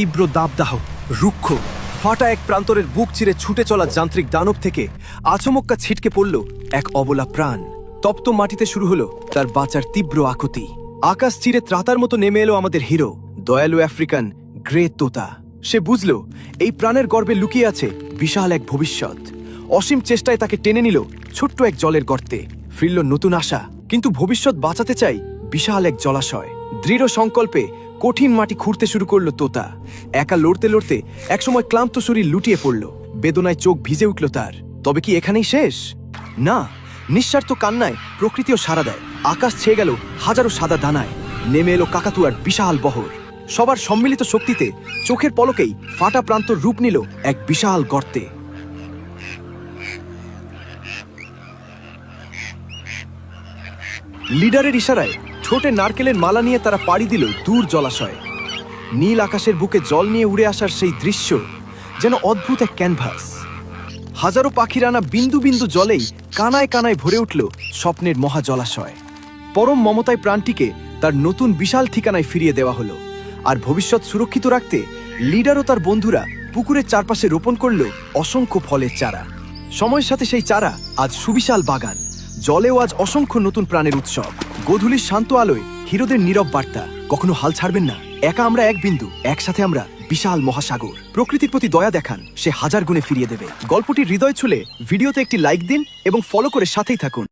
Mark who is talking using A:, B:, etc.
A: তীব্র দাবদাহ, রুক্ষ, ফাটা এক প্রান্তরের বুক চিরে ছুটে চলা যান্ত্রিক দানব থেকে আচমক্কা ছিটকে পড়ল এক অবলা প্রাণ। তপ্ত মাটিতে শুরু হলো তার বাঁচার তীব্র আকুতি। আকাশ চিরে ত্রাতার মতো নেমে এলো আমাদের হিরো, দয়ালু আফ্রিকান গ্রে তোতা। সে বুঝল এই প্রাণের গর্ভে লুকিয়ে আছে বিশাল এক ভবিষ্যৎ। অসীম চেষ্টায় তাকে টেনে নিল ছোট্ট এক জলের গর্তে। ফিরল নতুন আশা, কিন্তু ভবিষ্যৎ বাঁচাতে চাই বিশাল এক জলাশয়। দৃঢ় সংকল্পে কঠিন মাটি খুঁড়তে শুরু করলো তোতা। একা লড়তে লড়তে একসময় ক্লান্ত শরীর লুটিয়ে পড়ল, বেদনায় চোখ ভিজে উঠল তার। তবে কি এখানেই শেষ? না, নিঃস্বার্থ কান্নায় প্রকৃতিও সাড়া দেয়। আকাশ ছেয়ে গেল হাজারো সাদা দানায়, নেমে এলো কাকাতুয়ার বিশাল বহর। সবার সম্মিলিত শক্তিতে চোখের পলকেই ফাটা প্রান্তর রূপ নিল এক বিশাল গর্তে। লিডারের ইশারায় ঠোঁটে নারকেলের মালা নিয়ে তারা পাড়ি দিল দূর জলাশয়ে। নীল আকাশের বুকে জল নিয়ে উড়ে আসার সেই দৃশ্য যেন অদ্ভুত এক ক্যানভাস। হাজারো পাখির আনা বিন্দু বিন্দু জলেই কানায় কানায় ভরে উঠল স্বপ্নের মহা জলাশয়। পরম মমতায় প্রাণটিকে তার নতুন বিশাল ঠিকানায় ফিরিয়ে দেওয়া হলো। আর ভবিষ্যৎ সুরক্ষিত রাখতে লিডার ও তার বন্ধুরা পুকুরের চারপাশে রোপণ করল অসংখ্য ফলের চারা। সময়ের সাথে সেই চারা আজ সুবিশাল বাগান, জলেও আজ অসংখ্য নতুন প্রাণের উৎসব। গোধূলির শান্ত আলোয় হিরোদের নীরব বার্তা, কখনো হাল ছাড়বেন না। একা আমরা এক বিন্দু, একসাথে আমরা বিশাল মহাসাগর। প্রকৃতির প্রতি দয়া দেখান, সে হাজার গুণে ফিরিয়ে দেবে। গল্পটি হৃদয় ছুঁলে ভিডিওতে একটি লাইক দিন এবং ফলো করে সাথেই থাকুন।